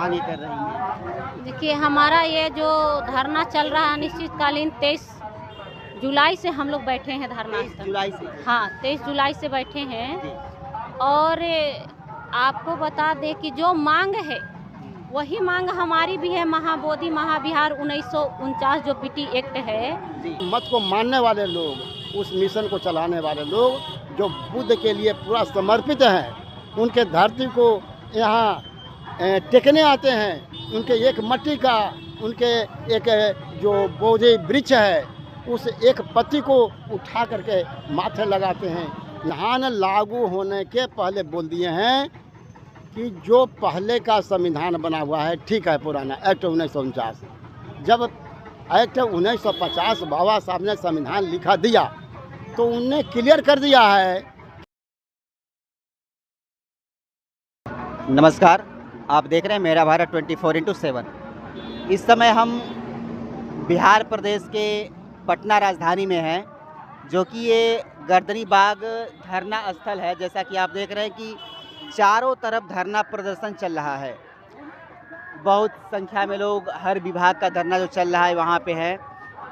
मांगे कर रही हैं? देखिए, हमारा ये जो धरना चल रहा है अनिश्चितकालीन 23 जुलाई से हम लोग बैठे हैं धरना 23 स्थल। जुलाई से? हाँ, 23 जुलाई से बैठे हैं। जी। और आपको बता दें कि जो मांग है वही मांग हमारी भी है। महाबोधि महाविहार 1949 जो पीटी एक्ट है। मत को मानने वाले लोग, उस मिशन को चलाने वाले लोग जो बुद्ध के लिए पूरा समर्पित हैं, उनके धरती को यहाँ टेकने आते हैं। उनके एक मट्टी का, उनके एक जो बोधि वृक्ष है, उस एक पत्ती को उठा करके माथे लगाते हैं। यहाँ न लागू होने के पहले बोल दिए हैं कि जो पहले का संविधान बना हुआ है ठीक है, पुराना एक्ट 1949। जब एक्ट 1950 बाबा साहब ने संविधान लिखा दिया तो उनने क्लियर कर दिया है। नमस्कार, आप देख रहे हैं मेरा भारत 24x7। इस समय हम बिहार प्रदेश के पटना राजधानी में हैं, जो कि ये गर्दनी बाग धरना स्थल है। जैसा कि आप देख रहे हैं कि चारों तरफ धरना प्रदर्शन चल रहा है। बहुत संख्या में लोग, हर विभाग का धरना जो चल रहा है वहाँ पे है।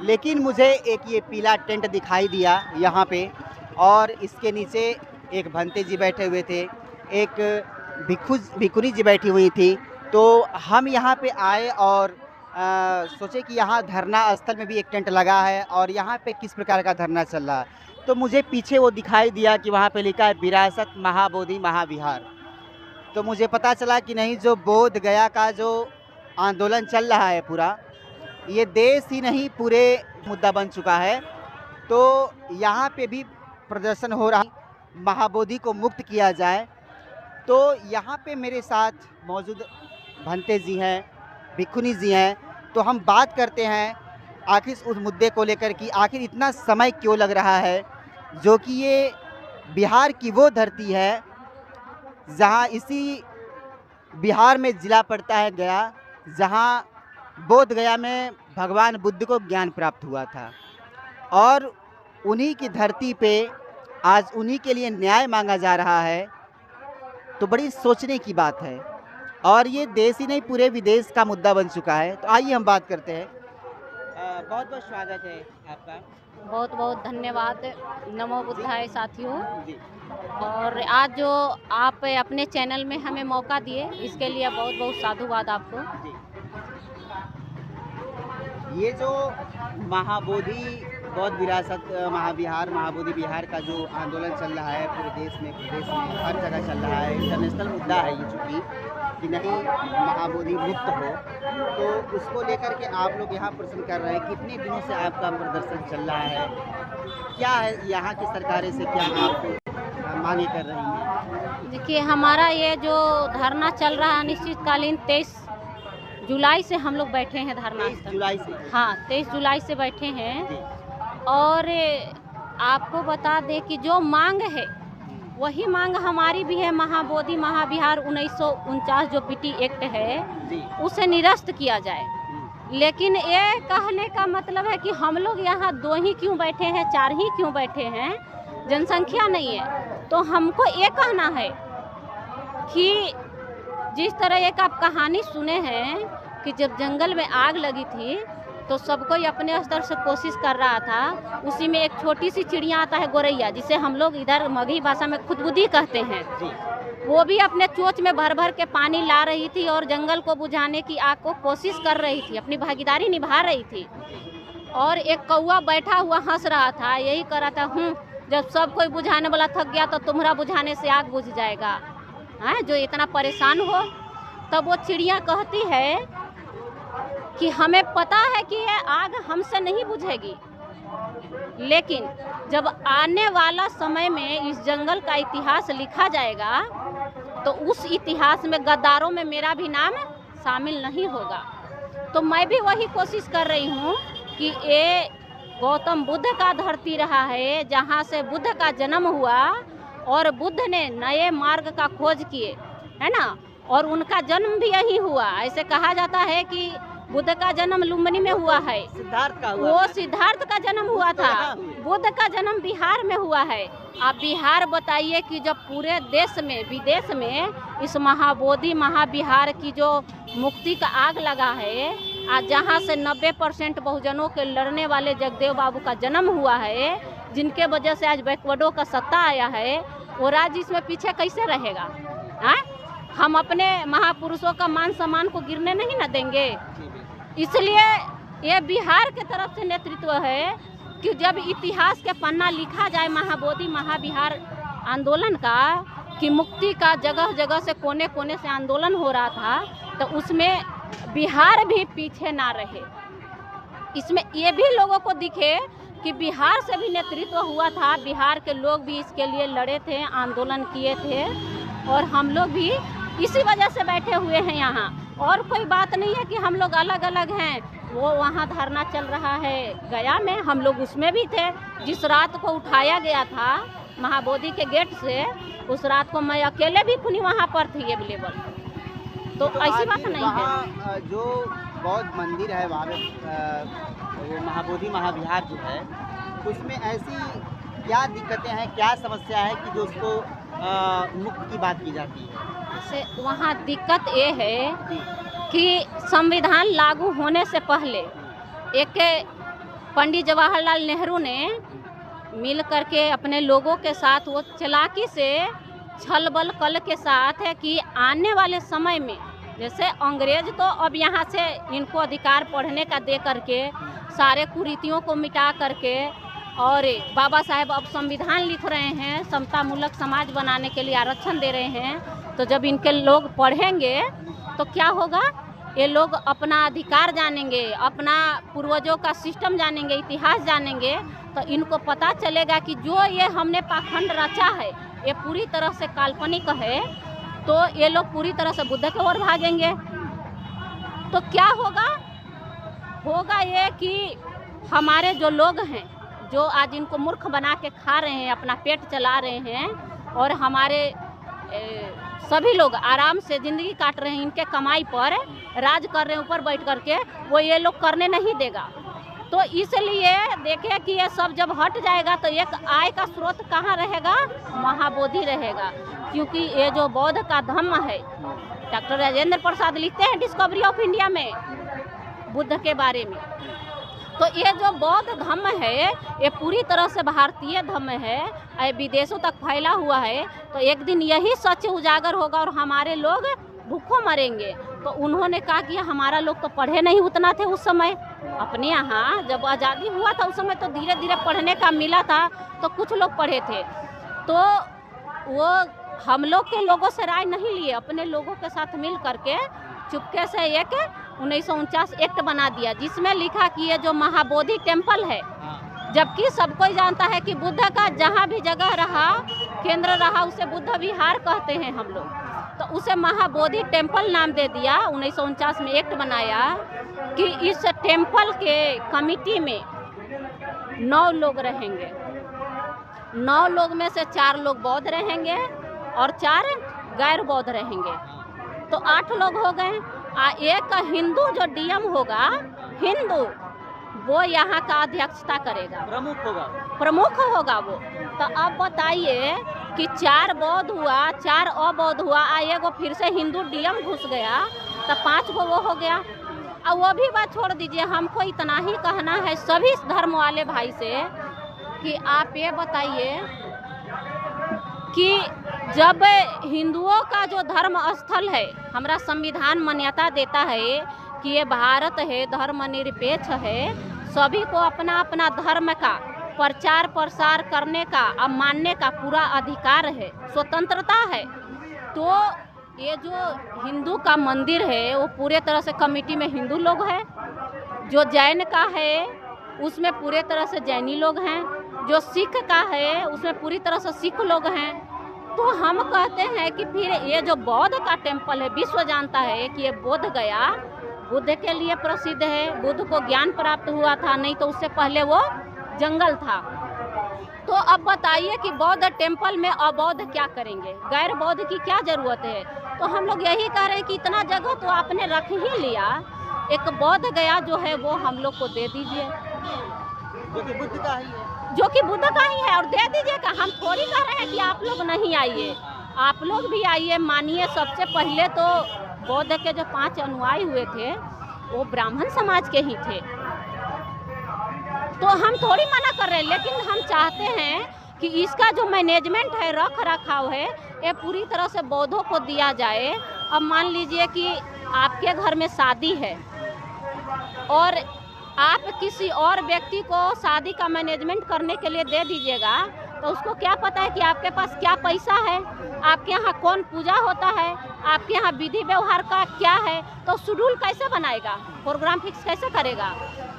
लेकिन मुझे एक ये पीला टेंट दिखाई दिया यहाँ पे, और इसके नीचे एक भंते जी बैठे हुए थे, एक भिखुनी जी बैठी हुई थी। तो हम यहाँ पे आए और सोचे कि यहाँ धरना स्थल में भी एक टेंट लगा है और यहाँ पे किस प्रकार का धरना चल रहा है। तो मुझे पीछे वो दिखाई दिया कि वहाँ पे लिखा है विरासत महाबोधि महाविहार। तो मुझे पता चला कि नहीं, जो बोध गया का जो आंदोलन चल रहा है पूरा, ये देश ही नहीं पूरे मुद्दा बन चुका है। तो यहाँ पे भी प्रदर्शन हो रहा है, महाबोधि को मुक्त किया जाए। तो यहाँ पे मेरे साथ मौजूद भंते जी हैं, भिखुनी जी हैं। तो हम बात करते हैं आखिर उस मुद्दे को लेकर कि आखिर इतना समय क्यों लग रहा है, जो कि ये बिहार की वो धरती है जहाँ, इसी बिहार में ज़िला पड़ता है गया, जहाँ बोध गया में भगवान बुद्ध को ज्ञान प्राप्त हुआ था। और उन्हीं की धरती पे आज उन्हीं के लिए न्याय मांगा जा रहा है। तो बड़ी सोचने की बात है, और ये देश ही नहीं पूरे विदेश का मुद्दा बन चुका है। तो आइए हम बात करते हैं। बहुत बहुत स्वागत है आपका। बहुत बहुत धन्यवाद। नमो बुद्धाय साथियों। जी। और आज जो आप अपने चैनल में हमें मौका दिए, इसके लिए बहुत बहुत साधुवाद आपको। जी। ये जो महाबोधि बौद्ध विरासत महाविहार महाबोधि विहार का जो आंदोलन चल रहा है पूरे देश में, प्रदेश में, हर जगह चल रहा है, इंटरनेशनल मुद्दा है ये, चूँकि कि नहीं महाबोधि मुक्त हो, तो उसको लेकर के आप लोग यहाँ प्रदर्शन कर रहे हैं। कितने दिनों से आपका प्रदर्शन चल रहा है? क्या है यहाँ की सरकारें से क्या आप मांगे कर रही हैं? देखिए, हमारा ये जो धरना चल रहा है अनिश्चितकालीन 23 जुलाई से हम लोग बैठे हैं धरना 23 स्थल। जुलाई से? हाँ, 23 जुलाई से बैठे हैं। जी। और आपको बता दें कि जो मांग है वही मांग हमारी भी है। महाबोधि महाविहार 1949 जो पीटी एक्ट है, जी। उसे निरस्त किया जाए। लेकिन ये कहने का मतलब है कि हम लोग यहाँ 2 ही क्यों बैठे हैं, 4 ही क्यों बैठे हैं, जनसंख्या नहीं है। तो हमको ये कहना है कि जिस तरह एक आप कहानी सुने हैं कि जब जंगल में आग लगी थी तो सब कोई अपने स्तर से कोशिश कर रहा था। उसी में एक छोटी सी चिड़िया आता है, गोरैया, जिसे हम लोग इधर मगही भाषा में खुदबुदी कहते हैं। वो भी अपने चोंच में भर भर के पानी ला रही थी और जंगल को बुझाने की आग को कोशिश कर रही थी, अपनी भागीदारी निभा रही थी। और एक कौवा बैठा हुआ हंस रहा था, यही कर रहा था, जब सब कोई बुझाने वाला थक गया तो तुम्हारा बुझाने से आग बुझ जाएगा, हाँ, जो इतना परेशान हो। तब वो चिड़िया कहती है कि हमें पता है कि ये आग हमसे नहीं बुझेगी, लेकिन जब आने वाला समय में इस जंगल का इतिहास लिखा जाएगा तो उस इतिहास में गद्दारों में मेरा भी नाम शामिल नहीं होगा। तो मैं भी वही कोशिश कर रही हूँ कि ये गौतम बुद्ध का धरती रहा है, जहाँ से बुद्ध का जन्म हुआ और बुद्ध ने नए मार्ग का खोज किए, है ना, और उनका जन्म भी यही हुआ। ऐसे कहा जाता है कि बुद्ध का जन्म लुम्बिनी में हुआ है। सिद्धार्थ का हुआ वो सिद्धार्थ का जन्म हुआ था, बुद्ध का जन्म बिहार में हुआ है। आप बिहार बताइए कि जब पूरे देश में विदेश में इस महाबोधि महाविहार की जो मुक्ति का आग लगा है, आज जहाँ से 90% बहुजनों के लड़ने वाले जगदेव बाबू का जन्म हुआ है, जिनके वजह से आज बैकवर्डों का सत्ता आया है, वो राज्य इसमें पीछे कैसे रहेगा? हम अपने महापुरुषों का मान सम्मान को गिरने नहीं न देंगे। इसलिए ये बिहार के तरफ से नेतृत्व है कि जब इतिहास के पन्ना लिखा जाए महाबोधि महाविहार आंदोलन का, कि मुक्ति का जगह जगह से कोने कोने से आंदोलन हो रहा था, तो उसमें बिहार भी पीछे ना रहे। इसमें ये भी लोगों को दिखे कि बिहार से भी नेतृत्व हुआ था, बिहार के लोग भी इसके लिए लड़े थे, आंदोलन किए थे, और हम लोग भी इसी वजह से बैठे हुए हैं यहाँ। और कोई बात नहीं है कि हम लोग अलग अलग हैं। वो वहाँ धरना चल रहा है गया में, हम लोग उसमें भी थे। जिस रात को उठाया गया था महाबोधि के गेट से, उस रात को मैं अकेले भी खुनी वहाँ पर थी अवेलेबल। तो ऐसी बात नहीं है। जो बौद्ध मंदिर है वहाँ पे वो महाबोधि महाविहार जो है, उसमें ऐसी क्या दिक्कतें हैं, क्या समस्या है कि जो उसको मुक्त की बात की जाती है? जैसे वहाँ दिक्कत ये है कि संविधान लागू होने से पहले एक पंडित जवाहरलाल नेहरू ने मिल करके अपने लोगों के साथ वो चालाकी से छल बल कल के साथ है कि आने वाले समय में, जैसे अंग्रेज तो अब यहाँ से इनको अधिकार पढ़ने का दे करके सारे कुरीतियों को मिटा करके, और बाबा साहेब अब संविधान लिख रहे हैं, समतामूलक समाज बनाने के लिए आरक्षण दे रहे हैं। तो जब इनके लोग पढ़ेंगे तो क्या होगा? ये लोग अपना अधिकार जानेंगे, अपना पूर्वजों का सिस्टम जानेंगे, इतिहास जानेंगे, तो इनको पता चलेगा कि जो ये हमने पाखंड रचा है ये पूरी तरह से काल्पनिक है। तो ये लोग पूरी तरह से बुद्ध की ओर भागेंगे। तो क्या होगा? होगा ये कि हमारे जो लोग हैं, जो आज इनको मूर्ख बना के खा रहे हैं, अपना पेट चला रहे हैं, और हमारे सभी लोग आराम से ज़िंदगी काट रहे हैं, इनके कमाई पर राज कर रहे हैं ऊपर बैठ करके, वो ये लोग करने नहीं देगा। तो इसलिए देखिए कि ये सब जब हट जाएगा तो एक आय का स्रोत कहाँ रहेगा? महाबोधि रहेगा। क्योंकि ये जो बौद्ध का धम्म है, डॉक्टर राजेंद्र प्रसाद लिखते हैं डिस्कवरी ऑफ इंडिया में बुद्ध के बारे में, तो ये जो बौद्ध धम्म है ये पूरी तरह से भारतीय धम्म है, विदेशों तक फैला हुआ है। तो एक दिन यही सच उजागर होगा और हमारे लोग भूखों मरेंगे। तो उन्होंने कहा कि हमारा लोग तो पढ़े नहीं उतना थे उस समय, अपने यहाँ जब आज़ादी हुआ था उस समय तो धीरे धीरे पढ़ने का मिला था, तो कुछ लोग पढ़े थे। तो वो हम लोग के लोगों से राय नहीं लिए, अपने लोगों के साथ मिल करके चुपके से एक 1949 एक्ट बना दिया, जिसमें लिखा कि ये जो महाबोधि टेम्पल है, जबकि सबको जानता है कि बुद्ध का जहाँ भी जगह रहा, केंद्र रहा, उसे बुद्ध विहार कहते हैं हम लोग, तो उसे महाबोधि टेम्पल नाम दे दिया। 1949 में एक्ट बनाया कि इस टेम्पल के कमिटी में 9 लोग रहेंगे, 9 लोग में से 4 लोग बौद्ध रहेंगे और 4 गैर बौद्ध रहेंगे, तो 8 लोग हो गए। एक हिंदू जो डीएम होगा, हिंदू, वो यहाँ का अध्यक्षता करेगा, प्रमुख होगा वो। तो अब बताइए कि 4 बौद्ध हुआ, 4 अबौद्ध हुआ, एगो फिर से हिंदू डीएम घुस गया, तो 5 गो वो हो गया। अब वो भी बात छोड़ दीजिए, हमको इतना ही कहना है सभी धर्म वाले भाई से कि आप ये बताइए कि जब हिंदुओं का जो धर्म स्थल है, हमारा संविधान मान्यता देता है कि ये भारत है, धर्मनिरपेक्ष है, सभी को अपना अपना धर्म का प्रचार प्रसार करने का और मानने का पूरा अधिकार है, स्वतंत्रता है। तो ये जो हिंदू का मंदिर है वो पूरे तरह से कमेटी में हिंदू लोग हैं, जो जैन का है उसमें पूरे तरह से जैनी लोग हैं, जो सिख का है उसमें पूरी तरह से सिख लोग हैं। तो हम कहते हैं कि फिर ये जो बौद्ध का टेम्पल है, विश्व जानता है कि ये बोध गया बुद्ध के लिए प्रसिद्ध है, बुद्ध को ज्ञान प्राप्त हुआ था, नहीं तो उससे पहले वो जंगल था। तो अब बताइए कि बौद्ध टेम्पल में अबौद्ध क्या करेंगे, गैर बौद्ध की क्या जरूरत है? तो हम लोग यही कह रहे हैं कि इतना जगह तो आपने रख ही लिया, एक बोध गया जो है वो हम लोग को दे दीजिए, जो कि बुद्ध का ही है, जो कि बुद्ध का ही है, और दे दीजिएगा। हम थोड़ी कह रहे हैं कि आप लोग नहीं आइए, आप लोग भी आइए, मानिए। सबसे पहले तो बौद्ध के जो 5 अनुयायी हुए थे वो ब्राह्मण समाज के ही थे, तो हम थोड़ी मना कर रहे हैं, लेकिन हम चाहते हैं कि इसका जो मैनेजमेंट है, रख रखाव है, ये पूरी तरह से बौद्धों को दिया जाए। अब मान लीजिए कि आपके घर में शादी है और आप किसी और व्यक्ति को शादी का मैनेजमेंट करने के लिए दे दीजिएगा, तो उसको क्या पता है कि आपके पास क्या पैसा है, आपके यहाँ कौन पूजा होता है, आपके यहाँ विधि व्यवहार का क्या है, तो शेड्यूल कैसे बनाएगा, प्रोग्राम फिक्स कैसे करेगा।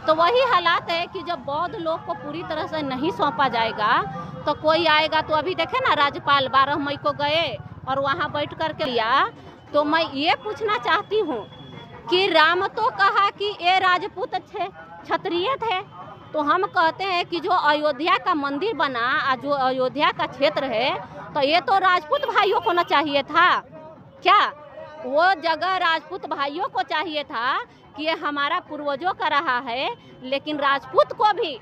तो वही हालात है कि जब बौद्ध लोग को पूरी तरह से नहीं सौंपा जाएगा तो कोई आएगा। तो अभी देखे ना, राज्यपाल 12 मई को गए और वहाँ बैठ कर के लिया। तो मैं ये पूछना चाहती हूँ कि राम तो कहा कि ये राजपूत थे, क्षत्रिय थे, तो हम कहते हैं कि जो अयोध्या का मंदिर बना, जो अयोध्या का क्षेत्र है, तो ये तो राजपूत भाइयों को ना चाहिए था क्या? वो जगह राजपूत भाइयों को चाहिए था कि ये हमारा पूर्वजों का रहा है, लेकिन राजपूत को भी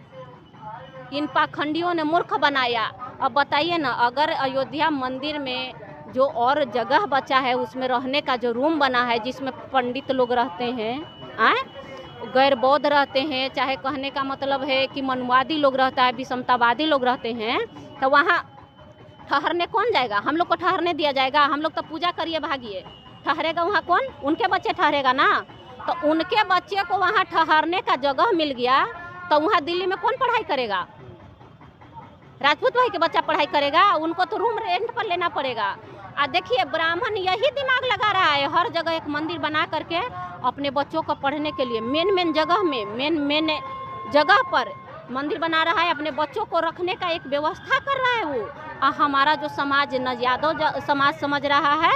इन पाखंडियों ने मूर्ख बनाया। अब बताइए ना, अगर अयोध्या मंदिर में जो और जगह बचा है, उसमें रहने का जो रूम बना है, जिसमें पंडित लोग रहते हैं, गैर बौद्ध रहते हैं, चाहे कहने का मतलब है कि मनुवादी लोग रहता है, विषमतावादी लोग रहते हैं, तो वहाँ ठहरने कौन जाएगा? हम लोग को ठहरने दिया जाएगा? हम लोग तो पूजा करिए भागिए, ठहरेगा वहाँ कौन? उनके बच्चे ठहरेगा ना। तो उनके बच्चे को वहाँ ठहरने का जगह मिल गया, तो वहाँ दिल्ली में कौन पढ़ाई करेगा? राजपूत भाई के बच्चा पढ़ाई करेगा, उनको तो रूम रेंट पर लेना पड़ेगा। देखिए, ब्राह्मण यही दिमाग लगा रहा है, हर जगह एक मंदिर बना करके अपने बच्चों को पढ़ने के लिए मेन जगह में मेन जगह पर मंदिर बना रहा है, अपने बच्चों को रखने का एक व्यवस्था कर रहा है वो। हमारा जो समाज न यादव समाज समझ रहा है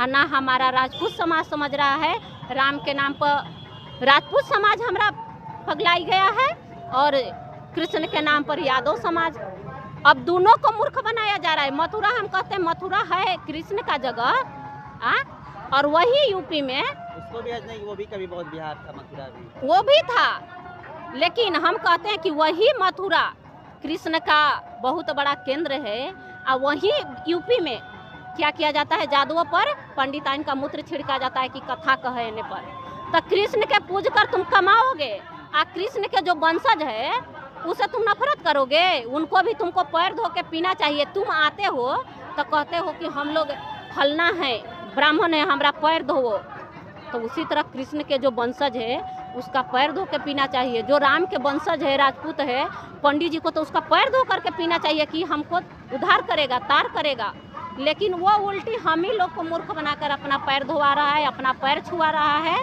और ना हमारा राजपूत समाज समझ रहा है। राम के नाम पर राजपूत समाज हमारा पगलाई गया है और कृष्ण के नाम पर यादव समाज। अब दोनों को मूर्ख बनाया जा रहा है। मथुरा, हम कहते हैं मथुरा है कृष्ण का जगह, और वही यूपी में उसको भी आज नहीं, वो भी कभी बहुत बिहार था, मथुरा भी वो भी था, लेकिन हम कहते हैं कि वही मथुरा कृष्ण का बहुत बड़ा केंद्र है। और वही यूपी में क्या किया जाता है, जादुओं पर पंडिताइन का मूत्र छिड़का जाता है कि कथा कहने पर। तो कृष्ण के पूज कर तुम कमाओगे, और कृष्ण के जो वंशज है उसे तुम नफरत करोगे, उनको भी तुमको पैर धो के पीना चाहिए। तुम आते हो तो कहते हो कि हम लोग फलना है, ब्राह्मण है, हमारा पैर धोवो। तो उसी तरह कृष्ण के जो वंशज है उसका पैर धो के पीना चाहिए। जो राम के वंशज है, राजपूत है, पंडित जी को तो उसका पैर धो करके पीना चाहिए कि हमको उद्धार करेगा, तार करेगा। लेकिन वो उल्टी हम ही लोग को मूर्ख बनाकर अपना पैर धोवा रहा है, अपना पैर छुआ रहा है।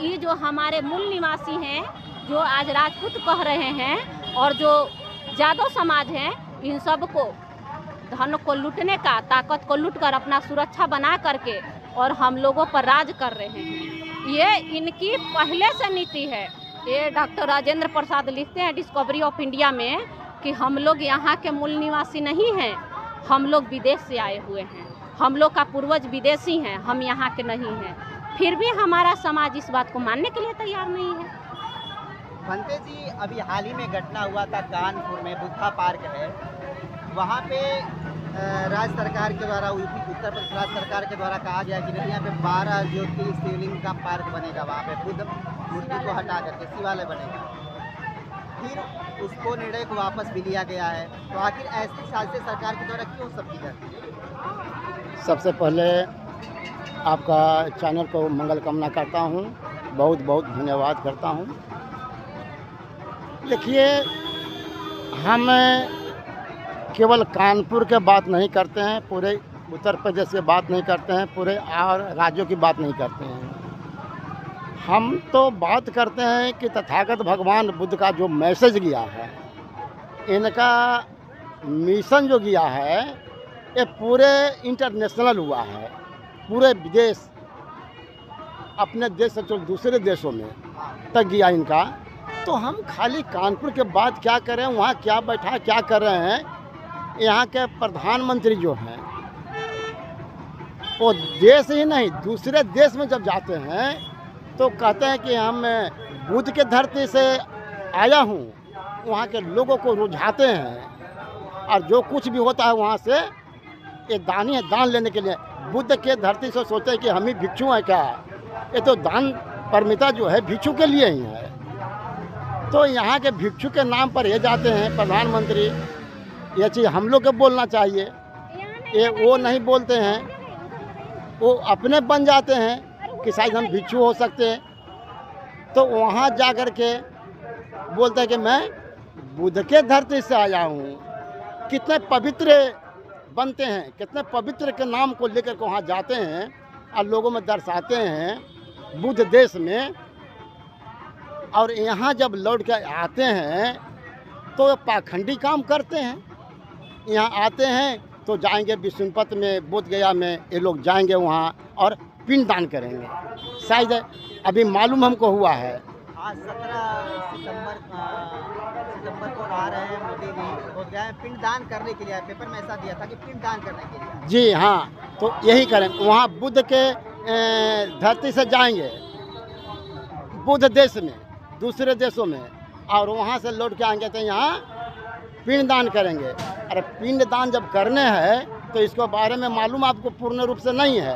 ये जो हमारे मूल निवासी हैं, जो आज राजपूत कह रहे हैं, और जो यादव समाज हैं, इन सब को धन को लूटने का, ताकत को लूटकर अपना सुरक्षा बना करके और हम लोगों पर राज कर रहे हैं। ये इनकी पहले से नीति है। ये डॉक्टर राजेंद्र प्रसाद लिखते हैं डिस्कवरी ऑफ इंडिया में कि हम लोग यहाँ के मूल निवासी नहीं हैं, हम लोग विदेश से आए हुए हैं, हम लोग का पूर्वज विदेशी हैं, हम यहाँ के नहीं हैं। फिर भी हमारा समाज इस बात को मानने के लिए तैयार नहीं है। भंते जी, अभी हाल ही में घटना हुआ था कानपुर में, बुद्धा पार्क है, वहाँ पे राज्य सरकार के द्वारा, उत्तर प्रदेश राज्य सरकार के द्वारा कहा गया कि नहीं, यहाँ पे 12 ज्योति शिवलिंग का पार्क बनेगा, वहाँ पे बुद्ध मूर्ति को हटा करके शिवालय बनेगा। फिर उसको निर्णय को वापस भी लिया गया है। तो आखिर ऐसी साजिश सरकार के द्वारा क्यों सब की जाती है? सबसे पहले आपका चैनल को मंगल कामना करता हूँ, बहुत बहुत धन्यवाद करता हूँ। देखिए, हम केवल कानपुर के बात नहीं करते हैं, पूरे उत्तर प्रदेश की बात नहीं करते हैं, पूरे और राज्यों की बात नहीं करते हैं। हम तो बात करते हैं कि तथागत भगवान बुद्ध का जो मैसेज गया है, इनका मिशन जो गया है, ये पूरे इंटरनेशनल हुआ है, पूरे विदेश, अपने देश से दूसरे देशों में तक गया इनका। तो हम खाली कानपुर के बाद क्या करें, वहाँ क्या बैठा क्या कर रहे हैं। यहाँ के प्रधानमंत्री जो हैं वो देश ही नहीं दूसरे देश में जब जाते हैं तो कहते हैं कि हम बुद्ध के धरती से आया हूँ, वहाँ के लोगों को रुझाते हैं और जो कुछ भी होता है वहाँ से ये दानी है, दान लेने के लिए। बुद्ध के धरती से सोचते हैं कि हम ही भिक्षु हैं क्या? ये तो दान परमिता जो है भिक्षु के लिए ही है। तो यहाँ के भिक्षु के नाम पर ये जाते हैं प्रधानमंत्री, ये चीज़ हम लोग को बोलना चाहिए। ये वो नहीं बोलते हैं, वो अपने बन जाते हैं कि शायद हम भिक्षु हो सकते हैं। तो वहाँ जा कर के बोलते हैं कि मैं बुद्ध के धरती से आया हूँ। कितने पवित्र बनते हैं, कितने पवित्र के नाम को लेकर के वहाँ जाते हैं और लोगों में दर्शाते हैं बुद्ध देश में। और यहाँ जब लौट कर आते हैं तो पाखंडी काम करते हैं। यहाँ आते हैं तो जाएंगे विष्णुपत में, बोध गया में, ये लोग जाएंगे वहाँ और पिंड दान करेंगे। शायद अभी मालूम हमको हुआ है। आज 17 सितंबर को आ रहे हैं मोदी जी बोध गया में पिंड दान करने के लिए। पेपर में ऐसा दिया था कि पिंड दान करने के लिए। जी हाँ, तो यही करें। वहाँ बुद्ध के धरती से जाएंगे बुद्ध देश में, दूसरे देशों में, और वहाँ से लौट के आएंगे तो यहाँ पिंड दान करेंगे। अरे पिंड दान जब करने हैं तो इसके बारे में मालूम आपको पूर्ण रूप से नहीं है।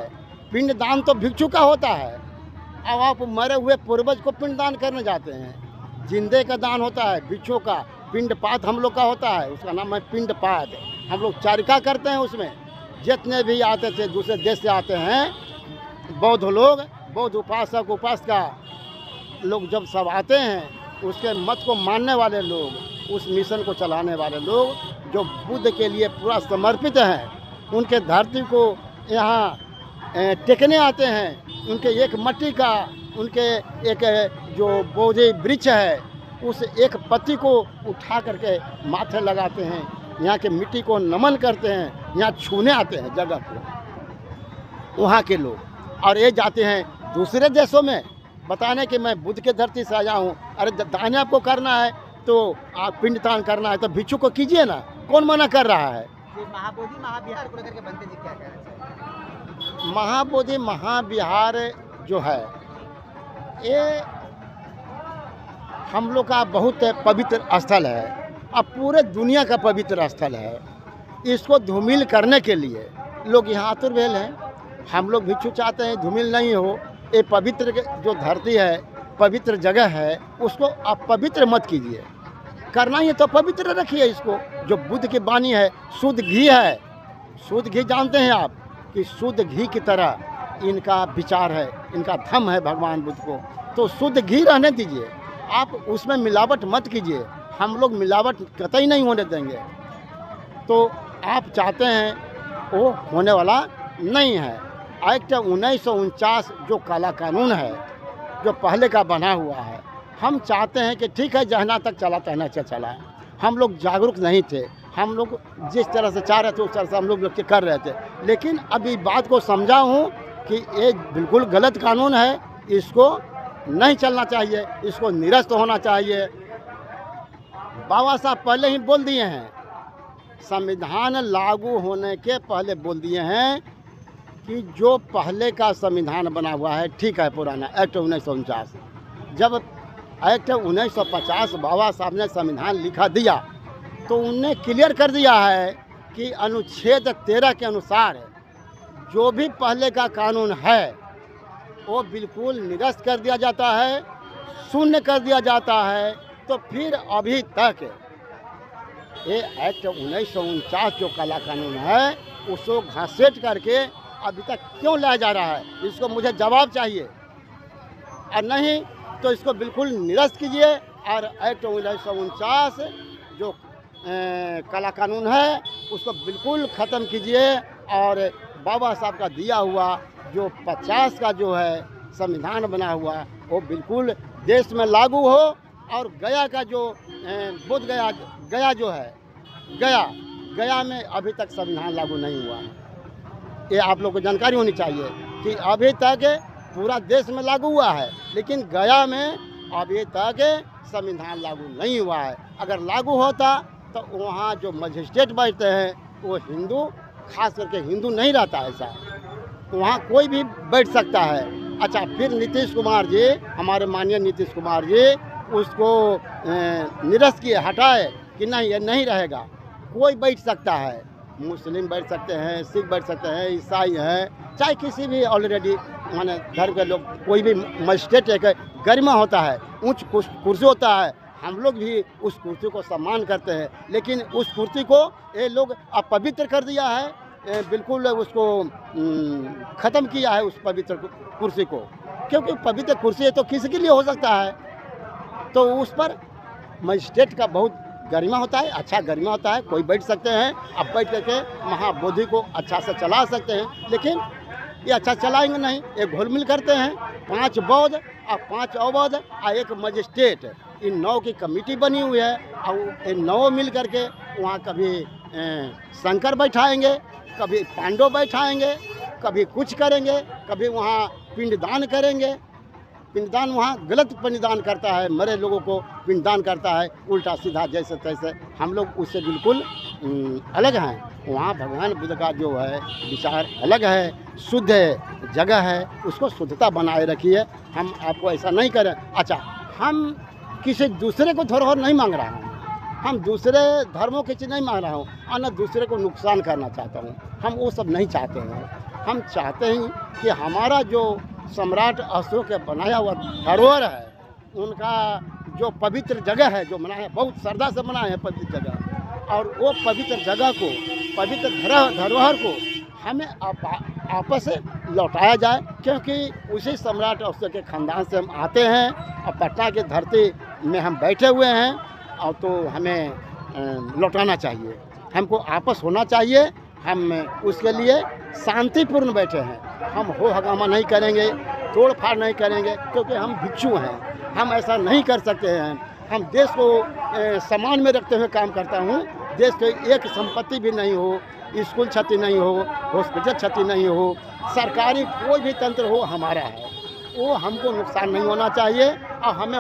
पिंड दान तो भिक्षु का होता है। अब आप मरे हुए पूर्वज को पिंड दान करने जाते हैं। जिंदे का दान होता है, भिक्षु का पिंड पात हम लोग का होता है, उसका नाम है पिंड पात। हम लोग चारिका करते हैं उसमें। जितने भी आते थे दूसरे देश से आते हैं बौद्ध लोग, बौद्ध उपासक उपासिका लोग जब सब आते हैं, उसके मत को मानने वाले लोग, उस मिशन को चलाने वाले लोग जो बुद्ध के लिए पूरा समर्पित हैं, उनके धरती को यहाँ टेकने आते हैं। उनके एक मट्टी का, उनके एक जो बोधि वृक्ष है, उस एक पत्ती को उठा करके माथे लगाते हैं, यहाँ के मिट्टी को नमन करते हैं, यहाँ छूने आते हैं जगह को वहाँ के लोग। और ये जाते हैं दूसरे देशों में बताने कि मैं बुद्ध के धरती से आया हूँ। अरे दान आपको करना है तो आप पिंड दान करना है तो भिक्षु को कीजिए ना, कौन मना कर रहा है? महाबोधि महाविहार को लेकर के बनते जी क्या कहना चाहिए? महाबोधि महाविहार जो है ये हम लोग का बहुत पवित्र स्थल है, अब पूरे दुनिया का पवित्र स्थल है। इसको धूमिल करने के लिए लोग यहाँ आतुर भेल हैं। हम लोग भिक्षु चाहते हैं धूमिल नहीं हो। ये पवित्र जो धरती है, पवित्र जगह है, उसको आप पवित्र मत कीजिए। करना ही तो पवित्र रखिए इसको। जो बुद्ध की वाणी है, शुद्ध घी है। शुद्ध घी जानते हैं आप कि शुद्ध घी की तरह इनका विचार है, इनका धम्म है भगवान बुद्ध को। तो शुद्ध घी रहने दीजिए, आप उसमें मिलावट मत कीजिए। हम लोग मिलावट कतई नहीं होने देंगे। तो आप चाहते हैं वो होने वाला नहीं है। एक्ट 1949 जो काला कानून है, जो पहले का बना हुआ है, हम चाहते हैं कि ठीक है जहना तक चला तहना से चला। हम लोग जागरूक नहीं थे, हम लोग जिस तरह से चाह रहे थे उस तरह से हम लोग कर रहे थे। लेकिन अभी बात को समझा हूँ कि ये बिल्कुल गलत कानून है, इसको नहीं चलना चाहिए, इसको निरस्त होना चाहिए। बाबा साहब पहले ही बोल दिए हैं, संविधान लागू होने के पहले बोल दिए हैं कि जो पहले का संविधान बना हुआ है ठीक है, पुराना एक्ट 1949। जब एक्ट 1950 बाबा साहब ने संविधान लिखा दिया तो उनने क्लियर कर दिया है कि अनुच्छेद 13 के अनुसार जो भी पहले का कानून है वो बिल्कुल निरस्त कर दिया जाता है, शून्य कर दिया जाता है। तो फिर अभी तक ये एक्ट 1949 जो काला कानून है उसको घसीट करके अभी तक क्यों लाया जा रहा है, इसको मुझे जवाब चाहिए। और नहीं तो इसको बिल्कुल निरस्त कीजिए और एक्ट 1949 जो काला कानून है उसको बिल्कुल ख़त्म कीजिए। और बाबा साहब का दिया हुआ जो 50 का जो है संविधान बना हुआ वो बिल्कुल देश में लागू हो। और गया का जो बोध गया जो है, गया में अभी तक संविधान लागू नहीं हुआ है। ये आप लोग को जानकारी होनी चाहिए कि अभी तक पूरा देश में लागू हुआ है, लेकिन गया में अभी तक संविधान लागू नहीं हुआ है। अगर लागू होता तो वहाँ जो मजिस्ट्रेट बैठते हैं वो हिंदू, खास करके हिंदू नहीं रहता है। ऐसा वहाँ कोई भी बैठ सकता है। अच्छा, फिर नीतीश कुमार जी, हमारे माननीय नीतीश कुमार जी उसको निरस्त किए, हटाए कि नहीं ये नहीं रहेगा। कोई बैठ सकता है, मुस्लिम बैठ सकते हैं, सिख बैठ सकते हैं, ईसाई हैं, चाहे किसी भी ऑलरेडी माने धर्म के लोग, कोई भी मजिस्ट्रेट एक गरिमा होता है, ऊंच कुर्सी होता है, हम लोग भी उस कुर्सी को सम्मान करते हैं। लेकिन उस कुर्सी को ये लोग अपवित्र कर दिया है, बिल्कुल उसको ख़त्म किया है उस पवित्र कुर्सी को, क्योंकि पवित्र कुर्सी है तो किसी के लिए हो सकता है, तो उस पर मजिस्ट्रेट का बहुत गरिमा होता है, अच्छा गरिमा होता है, कोई बैठ सकते हैं, अब बैठ करके महाबोधि को अच्छा से चला सकते हैं। लेकिन ये अच्छा चलाएंगे नहीं, ये घुलमिल करते हैं, 5 बौद्ध और 5 अवध और एक मजिस्ट्रेट, इन 9 की कमेटी बनी हुई है और इन 9 मिल करके वहाँ कभी शंकर बैठाएंगे, कभी पांडव बैठाएंगे, कभी कुछ करेंगे, कभी वहाँ पिंडदान करेंगे। पिंडदान वहाँ गलत पिंडदान करता है, मरे लोगों को पिंडदान करता है उल्टा सीधा जैसे तैसे। हम लोग उससे बिल्कुल अलग हैं। वहाँ भगवान बुद्ध का जो है विचार अलग है, शुद्ध जगह है, उसको शुद्धता बनाए रखिए। हम आपको ऐसा नहीं करें। अच्छा, हम किसी दूसरे को धरोहर नहीं मांग रहा हूँ, हम दूसरे धर्मों की चीज़ नहीं मांग रहा हूँ और न दूसरे को नुकसान करना चाहता हूँ। हम वो सब नहीं चाहते हैं। हम चाहते हैं कि हमारा जो सम्राट अशोक के बनाया हुआ धरोहर है, उनका जो पवित्र जगह है, जो बनाया बहुत श्रद्धा से बनाए हैं पवित्र जगह, और वो पवित्र जगह को, पवित्र धरोहर को हमें आपस से लौटाया जाए, क्योंकि उसी सम्राट अशोक के ख़ानदान से हम आते हैं और पटना की धरती में हम बैठे हुए हैं, और तो हमें लौटाना चाहिए, हमको आपस होना चाहिए। हम उसके लिए शांतिपूर्ण बैठे हैं, हम हो हंगामा नहीं करेंगे, तोड़ फाड़ नहीं करेंगे, क्योंकि हम भिक्षु हैं, हम ऐसा नहीं कर सकते हैं। हम देश को समान में रखते हुए काम करता हूँ। देश की एक संपत्ति भी नहीं हो, स्कूल क्षति नहीं हो, हॉस्पिटल क्षति नहीं हो, सरकारी कोई भी तंत्र हो हमारा है, वो हमको नुकसान नहीं होना चाहिए। और हमें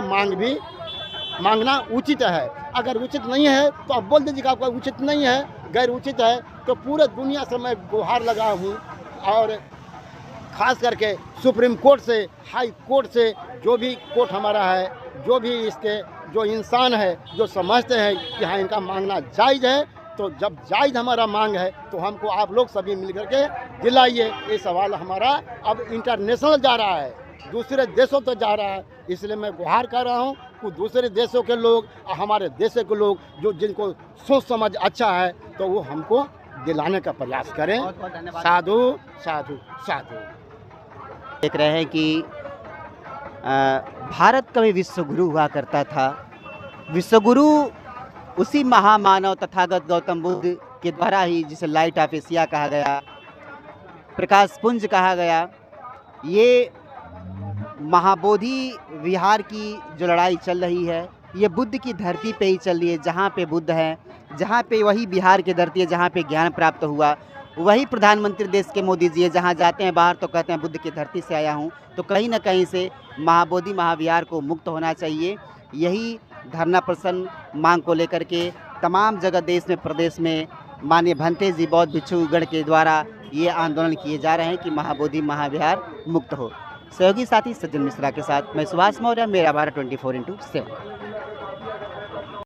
मांगना उचित है। अगर उचित नहीं है तो अब बोल दीजिएगा आपका उचित नहीं है, गैर उचित है, तो पूरे दुनिया से मैं गुहार लगा हूँ, और ख़ास करके सुप्रीम कोर्ट से, हाई कोर्ट से, जो भी कोर्ट हमारा है, जो भी इसके जो इंसान है, जो समझते हैं कि हाँ इनका मांगना जायज़ है, तो जब जायज़ हमारा मांग है तो हमको आप लोग सभी मिल करके दिलाइए। ये सवाल हमारा अब इंटरनेशनल जा रहा है, दूसरे देशों तक जा रहा है, इसलिए मैं गुहार कर रहा हूँ कि दूसरे देशों के लोग और हमारे देश के लोग जो जिनको सोच समझ अच्छा है तो वो हमको दिलाने का प्रयास करें। साधु साधु साधु। देख रहे हैं कि भारत कभी विश्वगुरु हुआ करता था। विश्वगुरु उसी महामानव तथागत गौतम बुद्ध के द्वारा ही, जिसे लाइट ऑफ एशिया कहा गया, प्रकाश पुंज कहा गया, ये महाबोधि विहार की जो लड़ाई चल रही है, ये बुद्ध की धरती पे ही चल रही है। जहाँ पे बुद्ध हैं, जहाँ पे वही बिहार की धरती है, जहाँ पे ज्ञान प्राप्त हुआ, वही प्रधानमंत्री देश के मोदी जी है। जहाँ जाते हैं बाहर तो कहते हैं बुद्ध की धरती से आया हूँ। तो कहीं ना कहीं से महाबोधि महाविहार को मुक्त होना चाहिए। यही धरना प्रदर्शन मांग को लेकर के तमाम जगह देश में, प्रदेश में माननीय भंते जी बौद्ध भिक्षुगण के द्वारा ये आंदोलन किए जा रहे हैं कि महाबोधि महाविहार मुक्त हो। सहयोगी साथी सज्जन मिश्रा के साथ मैं सुभाष मौर्य, मेरा भारत 24x7।